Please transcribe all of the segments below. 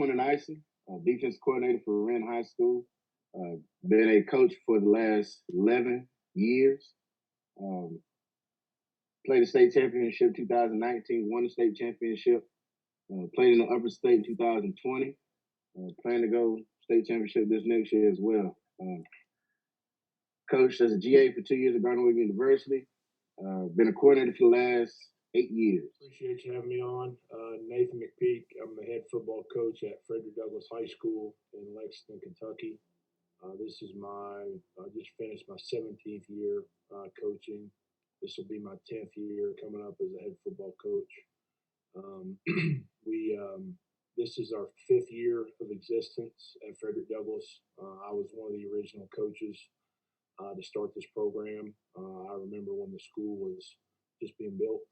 Quinnon Isom, defense coordinator for Wren High School. Been a coach for the last 11 years. Played the state championship 2019, won the state championship. Played in the upper state in 2020. Plan to go state championship this next year as well. Coached as a GA for 2 years at Gardner-Webb University. Been a coordinator for the last 8 years. Appreciate you having me on. Nathan McPeek. I'm the head football coach at Frederick Douglass High School in Lexington, Kentucky. This is I just finished my 17th year coaching. This will be my 10th year coming up as a head football coach. This is our 5th year of existence at Frederick Douglass. I was one of the original coaches to start this program. I remember when the school was just being built.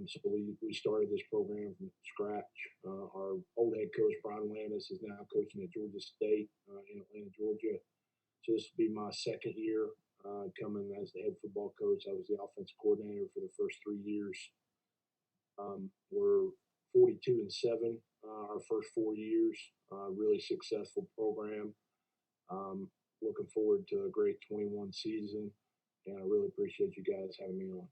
So we started this program from scratch. Our old head coach, Brian Landis, is now coaching at Georgia State in Atlanta, Georgia. So this will be my 2nd year coming as the head football coach. I was the offensive coordinator for the first 3 years. We're 42-7 our first 4 years. Really successful program. Looking forward to a great 21 season, and I really appreciate you guys having me on.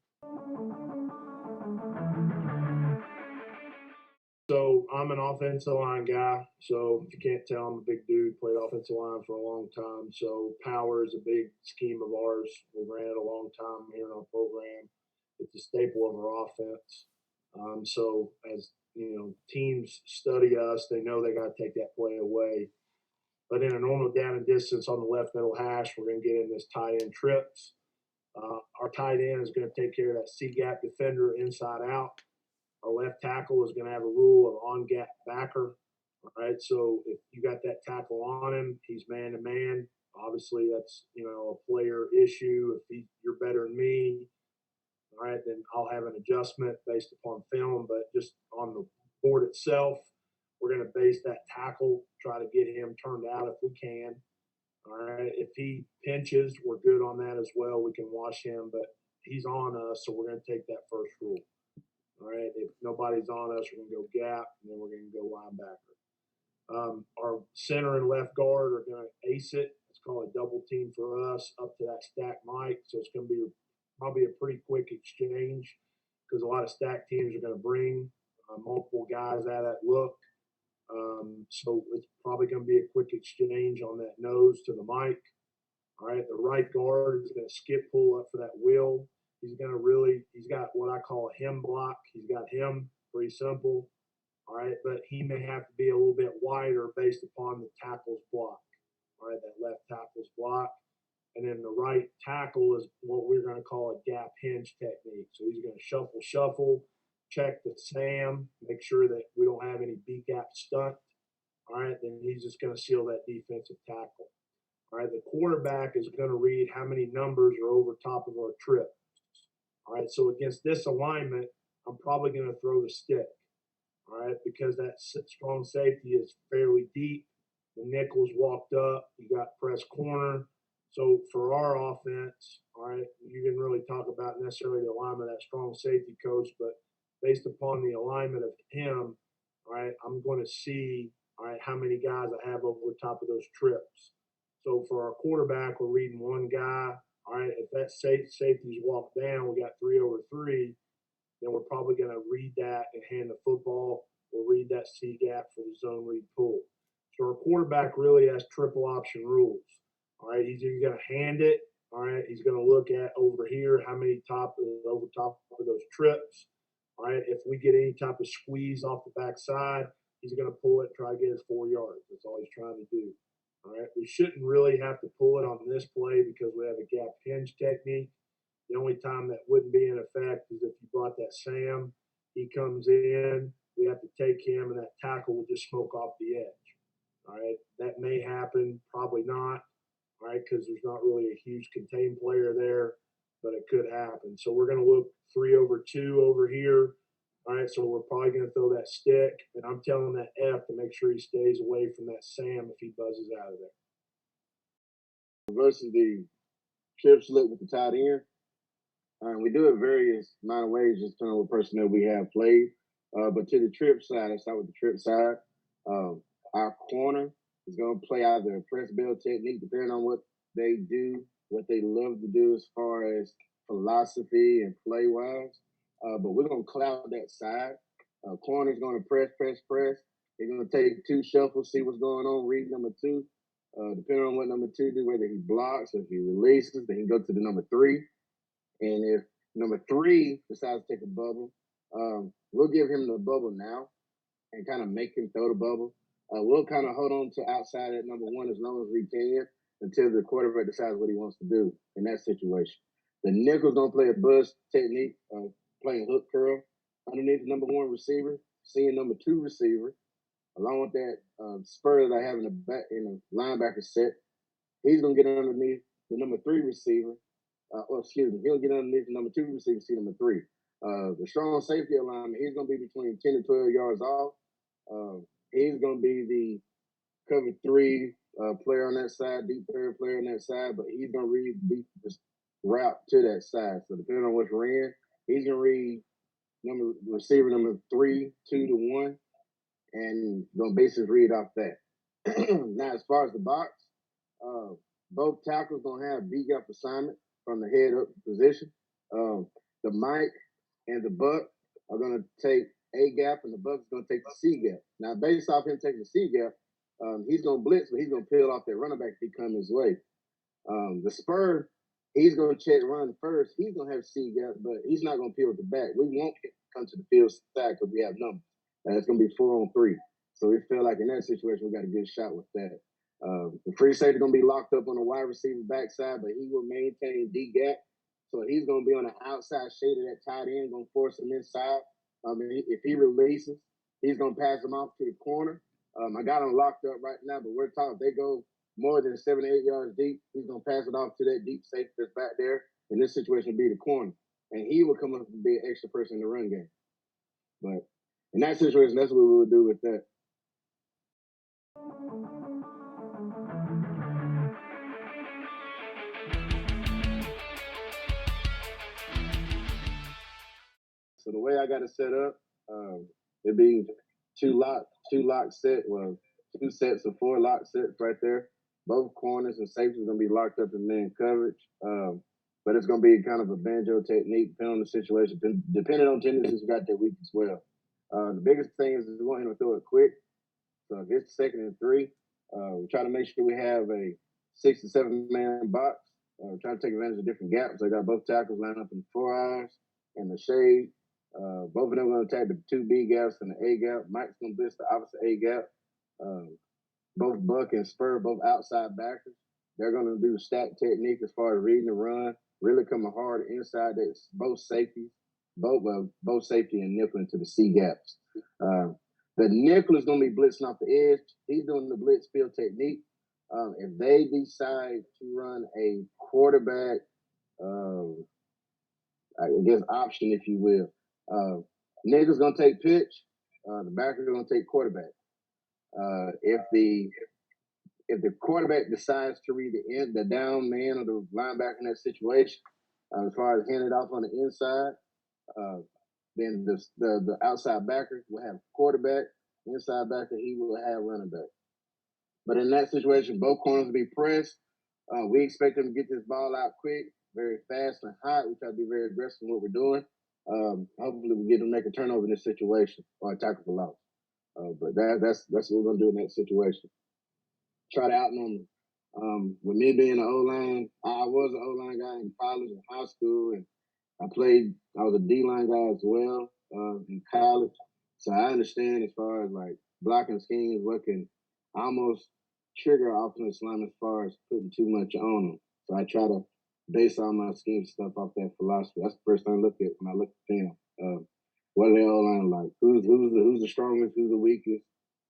So I'm an offensive line guy. So if you can't tell, I'm a big dude, played offensive line for a long time. So power is a big scheme of ours. We ran it a long time here in our program. It's a staple of our offense. So as you know, teams study us, they know they got to take that play away. But in a normal down and distance on the left middle hash, we're going to get in this tight end trips. Our tight end is going to take care of that C-gap defender inside out. Our left tackle is going to have a rule of on-gap backer. All right, so if you got that tackle on him, he's man-to-man. Obviously, that's, a player issue. If you're better than me, all right, then I'll have an adjustment based upon film. But just on the board itself, we're going to base that tackle, try to get him turned out if we can. All right, if he pinches, we're good on that as well. We can wash him, but he's on us, so we're going to take that first rule. All right, if nobody's on us, we're going to go gap, and then we're going to go linebacker. Our center and left guard are going to ace it. It's called a double team for us up to that stack mic, so it's going to be probably a pretty quick exchange because a lot of stack teams are going to bring multiple guys at that look. So it's probably going to be a quick exchange on that nose to the mic. All right, the right guard is going to skip pull up for that wheel. He's got what I call a hem block. He's got him, pretty simple. All right, but he may have to be a little bit wider based upon the tackle's block. All right, that left tackle's block. And then the right tackle is what we're going to call a gap hinge technique. So he's going to shuffle, check the Sam, make sure that we don't have any B-gap stunt. All right, then he's just going to seal that defensive tackle. All right, the quarterback is going to read how many numbers are over top of our trip. All right, so against this alignment, I'm probably going to throw the stick. All right, because that strong safety is fairly deep. The nickel's walked up. You got press corner. So for our offense, all right, you didn't really talk about necessarily the alignment of that strong safety coach, but based upon the alignment of him, all right, I'm going to see, all right, how many guys I have over the top of those trips. So for our quarterback, we're reading one guy. All right, if that safety's walked down, we got 3 over 3, then we're probably going to read that and hand the football. We'll read that C-gap for the zone read pull. So our quarterback really has triple option rules. All right, he's either going to hand it. All right, he's going to look at over here how many over top of those trips. All right, if we get any type of squeeze off the backside, he's going to pull it and try to get his 4 yards. That's all he's trying to do. All right, we shouldn't really have to pull it on this play because we have a gap hinge technique. The only time that wouldn't be in effect is if you brought that Sam. He comes in, we have to take him, and that tackle will just smoke off the edge. All right, that may happen, probably not. All right, because there's not really a huge contained player there, but it could happen. So we're going to look 3 over 2 over here. All right, so we're probably going to throw that stick, and I'm telling that F to make sure he stays away from that Sam if he buzzes out of there. Versus the trip slip with the tight end, we do it various amount of ways, just depending on what personnel we have played. But to the trip side, let's start with the trip side. Our corner is going to play either a press bill technique, depending on what they do, what they love to do as far as philosophy and play wise. But we're going to cloud that side. Corner's going to press. They're going to take 2 shuffles, see what's going on, read number 2. Depending on what number 2 do, whether he blocks or if he releases, then he go to the number 3. And if number 3 decides to take a bubble, we'll give him the bubble now and kind of make him throw the bubble. We'll kind of hold on to outside at number 1 as long as we can until the quarterback decides what he wants to do in that situation. The nickel's going to play a buzz technique, playing hook curl underneath the number 1 receiver, seeing number 2 receiver, along with that spur that I have in the linebacker set. He's going to get underneath the number 3 receiver. He'll get underneath the number 2 receiver, see number 3. The strong safety alignment, he's going to be between 10 and 12 yards off. He's going to be the cover 3 player on that side, deep third player on that side, but he's going to read the deepest route to that side. So depending on what's ran, he's going to read receiver number 3, 2 to 1, and going to base his read off that. Now, as far as the box, both tackles going to have B-gap assignment from the head up position. The Mike and the Buck are going to take A gap, and the Buck's going to take the C gap. Now, based off him taking the C gap, he's going to blitz, but he's going to peel off that running back if he come his way. The spur, he's going to check run first. He's going to have C gap, but he's not going to peel with the back. We won't come to the field side because we have numbers. It's going to be 4 on 3. So we feel like in that situation, we got a good shot with that. The free safety going to be locked up on the wide receiver backside, but he will maintain D gap. So he's going to be on the outside shade of that tight end, going to force him inside. If he releases, he's going to pass him off to the corner. I got him locked up right now, but we're talking, they go more than 7 or 8 yards deep. He's going to pass it off to that deep safety that's back there. In this situation, be the corner. And he will come up and be an extra person in the run game. But in that situation, that's what we would do with that. So the way I got it set up, it'd be 2 sets of 4 lock sets right there. Both corners and safeties gonna be locked up in man coverage. But it's gonna be kind of a banjo technique, depending on the situation, depending on tendencies we got that week as well. The biggest thing is we want him to throw it quick. So if it's 2nd and 3, we try to make sure we have a 6 to 7 man box. Try to take advantage of different gaps. I got both tackles lined up in 4 eyes and the shade. Both of them going to attack the 2 B gaps and the A gap. Mike's going to blitz the opposite A gap. Both Buck and Spur, both outside backers. They're going to do the stack technique as far as reading the run, really coming hard inside that both safeties, both safety and nickel into the C gaps. The nickel is going to be blitzing off the edge. He's doing the blitz field technique. If they decide to run a quarterback, I guess option, if you will, nickel's going to take pitch. The backer is going to take quarterback. If the quarterback decides to read the down man or the linebacker in that situation, as far as handing it off on the inside, then the outside backer will have quarterback, inside backer, he will have running back. But in that situation, both corners will be pressed. We expect them to get this ball out quick, very fast and hot. We try to be very aggressive in what we're doing. Hopefully we get them to make a turnover in this situation or a tackle for loss. But that's what we're going to do in that situation. Try to outnumber them. With me being an O-line, I was an O-line guy in college and high school, and I was a D-line guy as well in college. So I understand as far as like blocking schemes, what can almost trigger offensive line as far as putting too much on them. So I try to base all my scheme stuff off that philosophy. That's the first thing I look at when I look at film. What are they O-line like? Who's the strongest? Who's the weakest?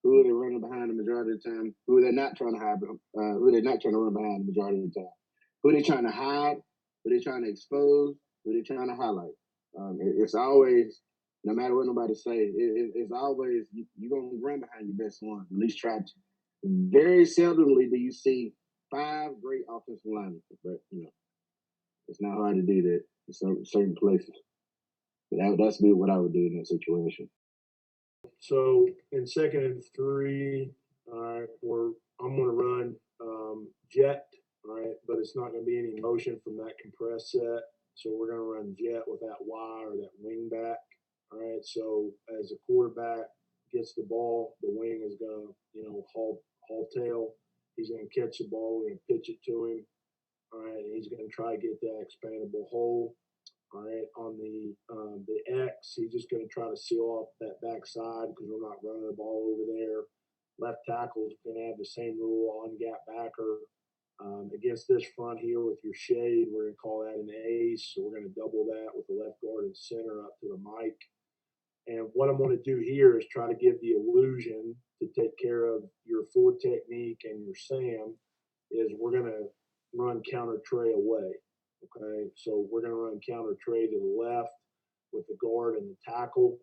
Who are they running behind the majority of the time? Who are they not trying to hide? Who are they not trying to run behind the majority of the time? Who are they trying to hide? Who are they trying to expose? Who are they trying to highlight? It's always, no matter what nobody say, it's always you're going to run behind your best one. At least try to. Very seldomly do you see 5 great offensive linemen, but it's not hard to do that in certain places. But that's what I would do in that situation. So in 2nd and 3, all right, I'm going to run jet, all right, but it's not going to be any motion from that compressed set. So we're going to run jet with that Y or that wing back, all right. So as the quarterback gets the ball, the wing is going to, haul tail. He's going to catch the ball. We're going to pitch it to him, all right. And he's going to try to get that expandable hole. All right, on the X, he's just going to try to seal off that backside because we're not running the ball over there. Left tackle is going to have the same rule on gap backer. Against this front here with your shade, we're going to call that an ace. So we're going to double that with the left guard and center up to the mic. And what I'm going to do here is try to give the illusion to take care of your 4 technique and your Sam is we're going to run counter tray away. Okay, so we're going to run counter tray to the left with the guard and the tackle,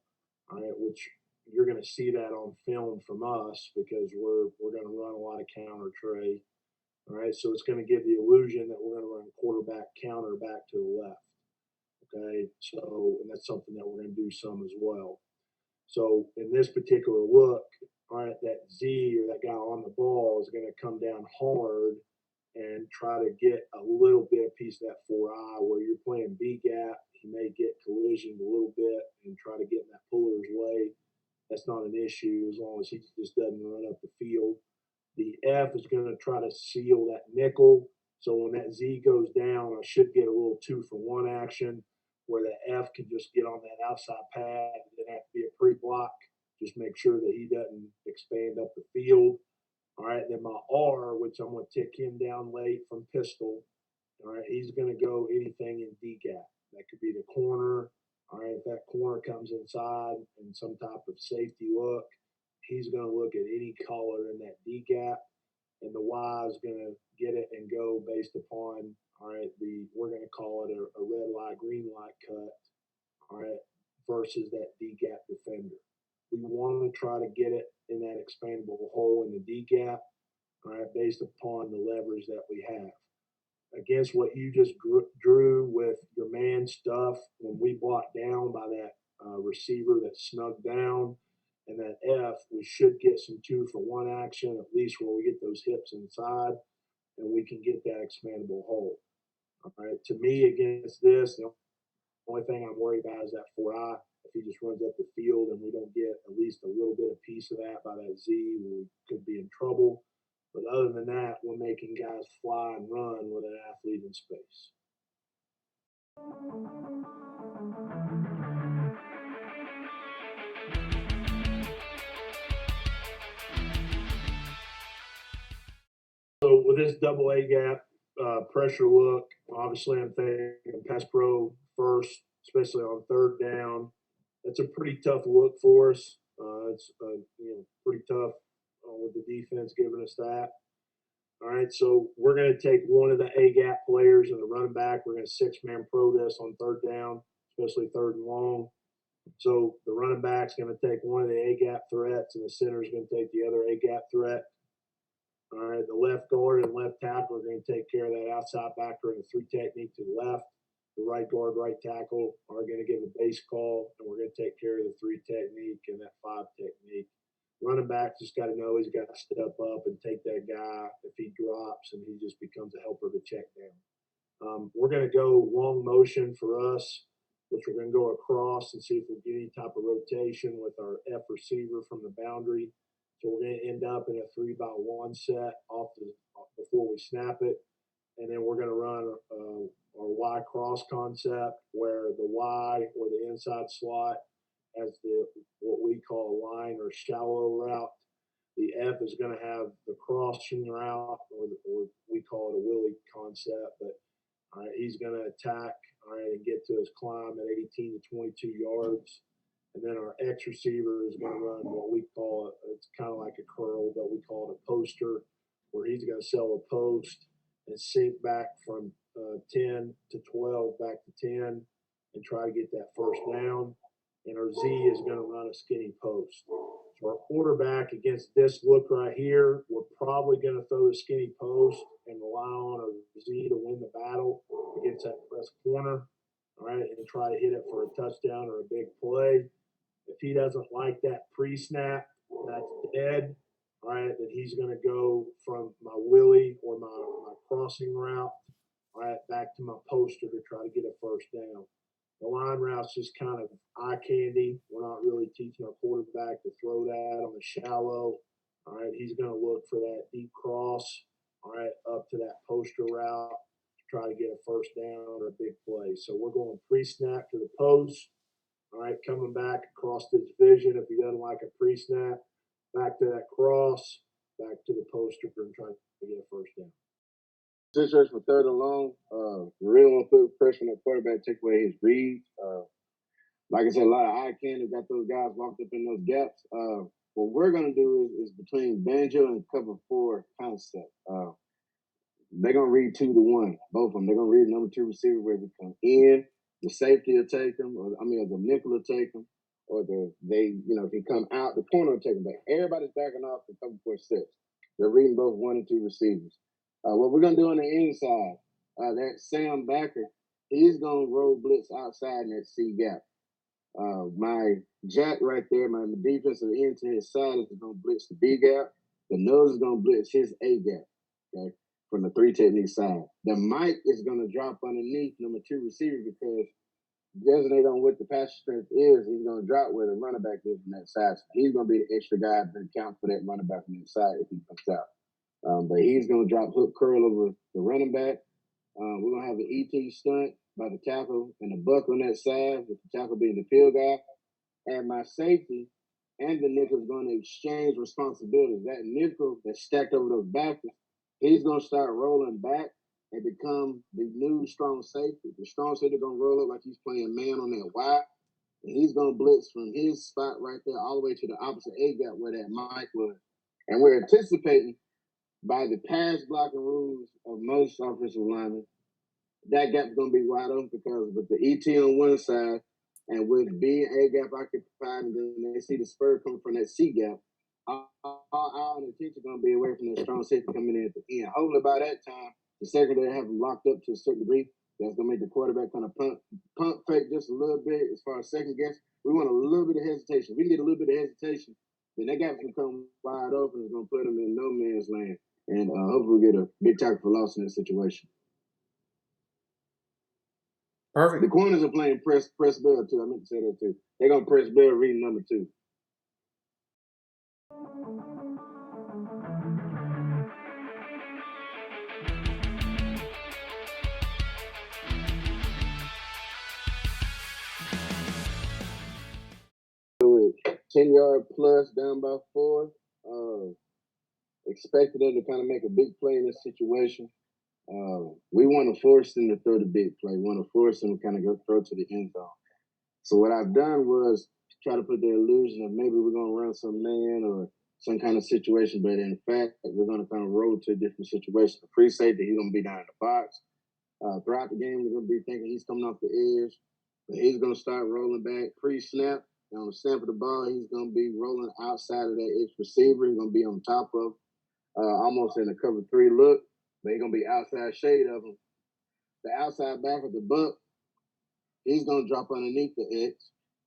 all right, which you're going to see that on film from us because we're going to run a lot of counter tray. All right, so it's going to give the illusion that we're going to run quarterback counter back to the left. Okay, so and that's something that we're going to do some as well. So in this particular look, all right, that Z or that guy on the ball is going to come down hard and try to get a little bit of piece of that 4-eye where you're playing B gap. He may get collision a little bit and try to get in that puller's way. That's not an issue as long as he just doesn't run up the field. The F is going to try to seal that nickel. So when that Z goes down, I should get a little 2-for-1 action where the F can just get on that outside pad. It doesn't have to be a pre-block. Just make sure that he doesn't expand up the field. All right, then my R, which I'm going to tick him down late from pistol. All right, he's going to go anything in D gap. That could be the corner. All right, if that corner comes inside in some type of safety look, he's going to look at any color in that D gap, and the Y is going to get it and go based upon, all right, we're going to call it a red light, green light cut, all right, versus that D gap defender. We want to try to get it in that expandable hole in the D gap, all right, based upon the leverage that we have. Against what you just drew with your man stuff, when we block down by that receiver that snugged down and that F, we should get some 2-for-1 action, at least where we get those hips inside and we can get that expandable hole. All right, to me, against this, the only thing I'm worried about is that 4-eye. If he just runs up the field and we don't get at least a little bit of piece of that by that Z, we could be in trouble. But other than that, we're making guys fly and run with an athlete in space. So with this double A gap pressure look, obviously I'm thinking pass pro first, especially on 3rd down. That's a pretty tough look for us. It's pretty tough with the defense giving us that. All right, so we're going to take one of the A gap players and the running back. We're going to 6-man pro this on 3rd down, especially 3rd and long. So the running back's going to take one of the A gap threats, and the center is going to take the other A gap threat. All right, the left guard and left tackle are going to take care of that outside backer in the 3 technique to the left. The right guard, right tackle are going to give a base call, and we're going to take care of the 3 technique and that 5 technique. Running back just got to know he's got to step up and take that guy if he drops and he just becomes a helper to check down. We're going to go long motion for us, which we're going to go across and see if we get any type of rotation with our F receiver from the boundary. So we're going to end up in a 3-by-1 set before we snap it. And then we're going to run our Y cross concept where the Y or the inside slot has what we call a line or shallow route. The F is going to have the crossing route, or we call it a Willie concept. But all right, he's going to attack, all right, and get to his climb at 18 to 22 yards. And then our X receiver is going to run what we call it's kind of like a curl, but we call it a poster, where he's going to sell a post and sink back from 10 to 12 back to 10 and try to get that first down. And our Z is going to run a skinny post. So our quarterback against this look right here, we're probably going to throw the skinny post and rely on our Z to win the battle against that press corner, all right, and try to hit it for a touchdown or a big play. If he doesn't like that pre-snap, that's dead. All right, that he's going to go from my Willie or my crossing route, all right, back to my poster to try to get a first down. The line route's just kind of eye candy. We're not really teaching our quarterback to throw that on the shallow. All right, he's going to look for that deep cross, all right, up to that poster route to try to get a first down or a big play. So we're going pre-snap to the post, all right, coming back across this vision if he doesn't like a pre-snap, back to that cross, back to the poster and trying to get a first down. Situation for third and long, really want to put pressure on the quarterback, take away his reads. Like I said, a lot of eye candy, got those guys locked up in those gaps. What we're going to do is between Banjo and cover 4 concept. They're going to read 2 to 1, both of them. They're going to read number 2 receiver where they come in. The safety will take them, or the nickel will take them, or if he come out, the corner will take them back. Everybody's backing off the cover 4 sets. They're reading both 1 and 2 receivers. What we're going to do on the inside, that Sam Backer, he's going to roll blitz outside in that C gap. My jack right there, my defensive end to his side is going to blitz the B gap. The nose is going to blitz his A gap, okay, from the 3 technique side. The Mike is going to drop underneath number 2 receiver because designate on what the pass strength is, he's going to drop where the running back is from that side. So he's going to be the extra guy to account for that running back from that side if he comes out. But he's going to drop hook curl over the running back. We're going to have an ET stunt by the tackle and the buck on that side, with the tackle being the field guy. And my safety and the nickel is going to exchange responsibilities. That nickel that's stacked over those backers, he's going to start rolling back and become the new strong safety. The strong safety going to roll up like he's playing man on that Y. And he's going to blitz from his spot right there all the way to the opposite A gap where that Mike was. And we're anticipating, by the pass blocking rules of most offensive linemen, that gap's going to be wide open because with the ET on one side and with B and A gap occupied, and then they see the spur coming from that C gap, all our attention going to be away from that strong safety coming in at the end. Hopefully by that time, the secondary have them locked up to a certain degree. That's going to make the quarterback kind of pump fake just a little bit as far as second guess. We want a little bit of hesitation. We can get a little bit of hesitation, then that gap's going to come wide open. It's going to put them in no man's land. And hopefully we'll get a big tackle for loss in that situation. Perfect. The corners are playing press Bill too. I meant to say that too. They're going to press Bill reading number 2. So 10-yard plus down by 4. Expected them to kind of make a big play in this situation. We want to force them to throw the big play. We want to force them to kind of go throw to the end zone. So what I've done was try to put the illusion of maybe we're going to run some man or some kind of situation, but in fact, we're going to kind of roll to a different situation. The free safety, he's going to be down in the box. Throughout the game, we're going to be thinking he's coming off the edge, but he's going to start rolling back pre-snap. And on the snap of the ball, he's going to be rolling outside of that edge receiver. He's going to be on top of almost in a cover 3 look. They're going to be outside shade of him. The outside back of the buck, he's going to drop underneath the edge.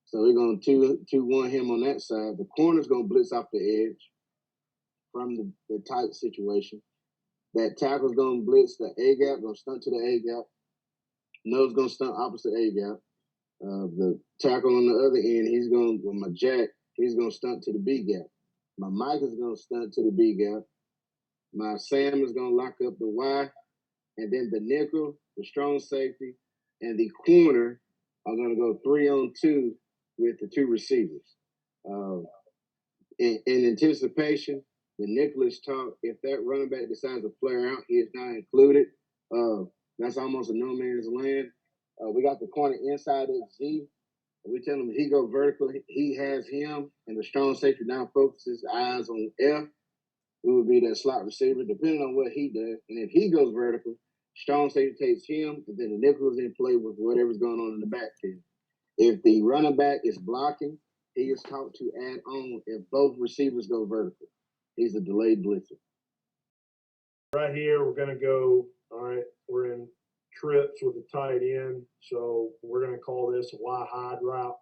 So we're going to 2-1 him on that side. The corner's going to blitz off the edge from the tight situation. That tackle's going to blitz the A gap, going to stunt to the A gap. Nose going to stunt opposite A gap. The tackle on the other end, with my jack, he's going to stunt to the B gap. My Mike is going to stunt to the B gap. My Sam is going to lock up the Y. And then the nickel, the strong safety, and the corner are going to go 3-on-2 with the 2 receivers. In anticipation, the nickel is taught if that running back decides to flare out, he is not included. That's almost a no man's land. We got the corner inside of Z. We tell him if he go vertical, he has him, and the strong safety now focuses eyes on F, who would be that slot receiver, depending on what he does. And if he goes vertical, strong safety takes him, and then the nickel is in play with whatever's going on in the backfield. If the running back is blocking, he is taught to add on if both receivers go vertical. He's a delayed blitzer. Right here, we're going to go, all right, we're in trips with the tight end, so we're going to call this a Y hide route.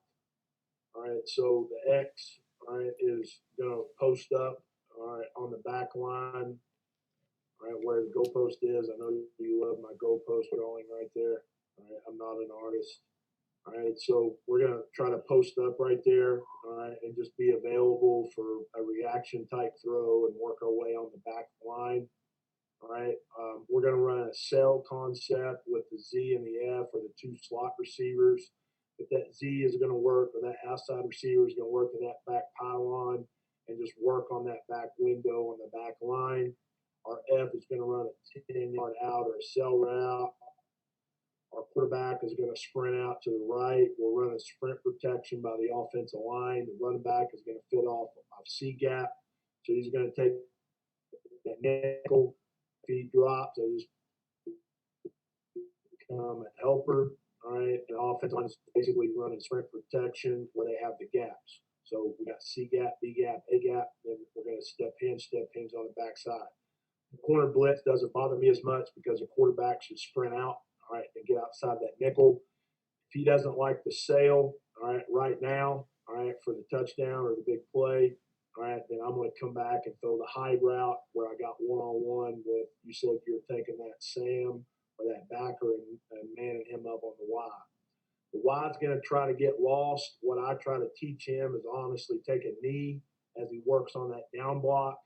All right, so the X, all right, is going to post up, all right, on the back line, all right, where the goalpost is. I know you love my goalpost drawing right there. All right, I'm not an artist. All right, so we're going to try to post up right there, all right, and just be available for a reaction type throw and work our way on the back line. All right, we're going to run a cell concept with the Z and the F or the two slot receivers. But that Z is going to work, or that outside receiver is going to work in that back pylon and just work on that back window on the back line. Our F is going to run a 10-yard out or a cell route. Our quarterback is going to sprint out to the right. We'll run a sprint protection by the offensive line. The running back is going to fit off C gap. So he's going to take that nickel. If he drops, I just become a helper. All right. The offensive line is basically running sprint protection where they have the gaps. So we got C gap, B gap, A gap. Then we're going to step hinge on the backside. The corner blitz doesn't bother me as much because the quarterback should sprint out, all right, and get outside that nickel. If he doesn't like the sail, all right now, all right, for the touchdown or the big play, all right, then I'm going to come back and throw the high route where I got one-on-one with, you said you're taking that Sam or that backer and manning him up on the Y. The Y's going to try to get lost. What I try to teach him is honestly take a knee as he works on that down block.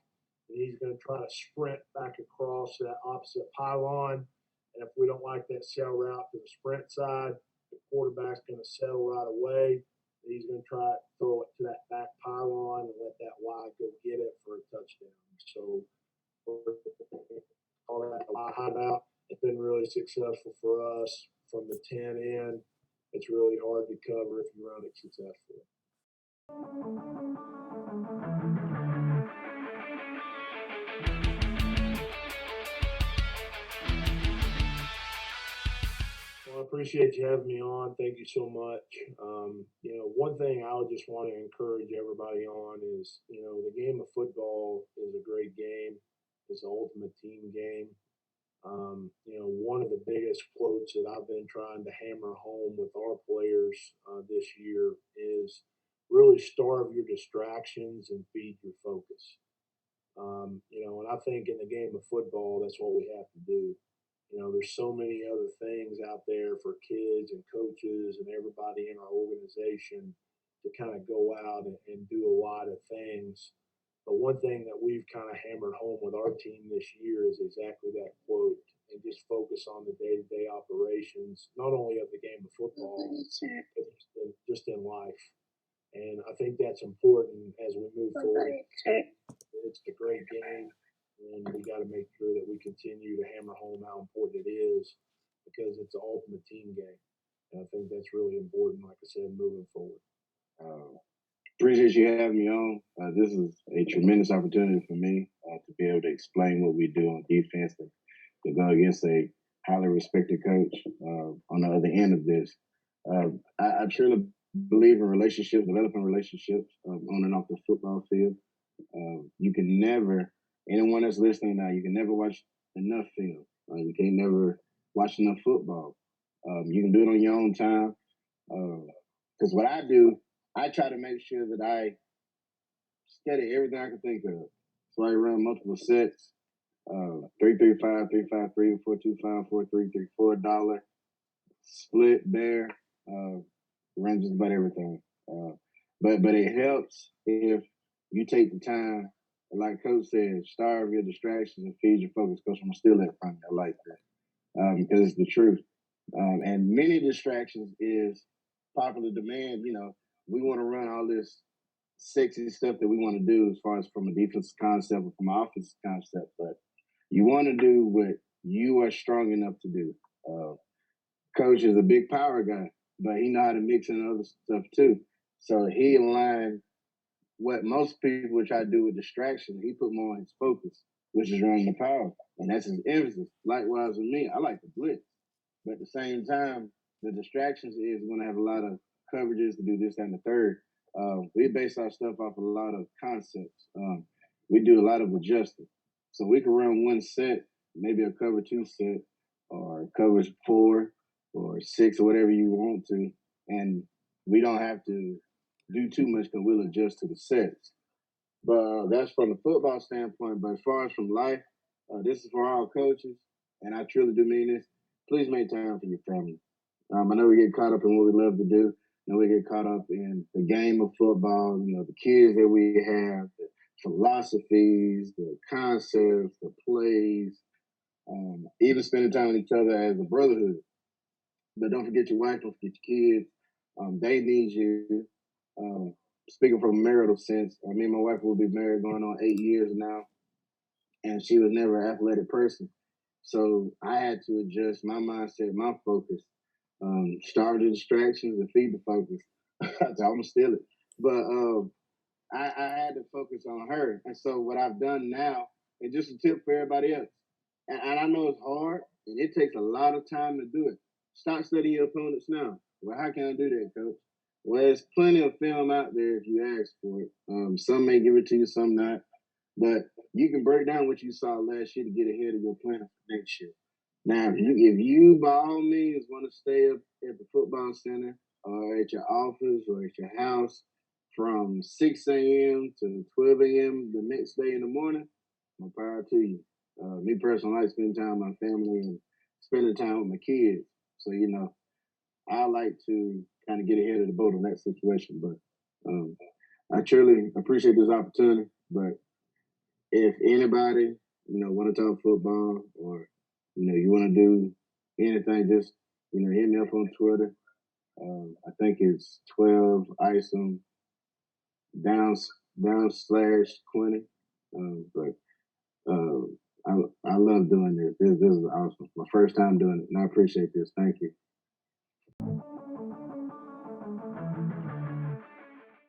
And he's going to try to sprint back across that opposite pylon. And if we don't like that sail route to the sprint side, the quarterback's going to sail right away. And he's going to try to throw it to that back pylon and let that Y go get it for a touchdown. So all that Y hideout. It's been really successful for us from the 10 in. It's really hard to cover if you run it successfully. Well, I appreciate you having me on. Thank you so much. One thing I would just want to encourage everybody on is, the game of football is a great game. It's the ultimate team game. One of the biggest quotes that I've been trying to hammer home with our players this year is really starve your distractions and feed your focus. And I think in the game of football, that's what we have to do. There's so many other things out there for kids and coaches and everybody in our organization to kind of go out and do a lot of things. But one thing that we've kind of hammered home with our team this year is exactly that quote, and just focus on the day-to-day operations, not only of the game of football, but just in life. And I think that's important as we move forward. It's a great game, and we got to make sure that we continue to hammer home how important it is because it's an ultimate team game. And I think that's really important, like I said, moving forward. Appreciate you having me on. This is a tremendous opportunity for me to be able to explain what we do on defense and to go against a highly respected coach on the other end of this. I truly believe in relationships, developing relationships on and off the football field. You can never, anyone that's listening now, you can never watch enough film. You can never watch enough football. You can do it on your own time. Because what I do, I try to make sure that I study everything I can think of. So I run multiple sets, 3-3-5, 3-5-3, 4-2-5, 4-3-3, $4, split, bear, run just about everything. But it helps if you take the time, like Coach said, starve your distractions and feed your focus. Coach, I'm still that from you. I like that because it's the truth. And many distractions is popular demand. We want to run all this sexy stuff that we want to do as far as from a defensive concept or from an offensive concept, but you want to do what you are strong enough to do. Coach is a big power guy, but he know how to mix in other stuff too. So he aligned what most people would try to do with distraction. He put more on his focus, which is running the power, and that's his emphasis. Likewise with me, I like the blitz, but at the same time, the distractions is going to have a lot of coverages to do this and the third. We base our stuff off a lot of concepts. We do a lot of adjusting. So we can run one set, maybe a cover 2 set, or covers 4 or 6 or whatever you want to, and we don't have to do too much because we'll adjust to the sets. But that's from the football standpoint. But as far as from life, this is for all coaches, and I truly do mean this. Please make time for your family. I know we get caught up in what we love to do. I know we get caught up in the game of football. You know, the kids that we have, the philosophies, the concepts, the plays, even spending time with each other as a brotherhood. But don't forget your wife, don't forget your kids. They need you. Speaking from a marital sense, me and my wife will be married going on 8 years now, and she was never an athletic person. So I had to adjust my mindset, my focus, starve the distractions and feed the focus. I'm gonna steal it, but I had to focus on her. And so what I've done now, and just a tip for everybody else, and I know it's hard and it takes a lot of time to do it. Start studying your opponents now. Well, how can I do that, coach? Well, there's plenty of film out there if you ask for it. Some may give it to you, some not. But you can break down what you saw last year to get ahead of your plan for next year. Now, if you by all means want to stay up at the football center or at your office or at your house from 6 a.m. to 12 a.m. the next day in the morning, more power to you. Me personally, I like spending time with my family and spending time with my kids. So, I like to kind of get ahead of the boat in that situation. But I truly appreciate this opportunity. But if anybody, want to talk football or, you want to do anything, just, hit me up on Twitter. I think it's 12 Isom down slash Quinnon. But I love doing this. This is awesome. My first time doing it, and I appreciate this. Thank you.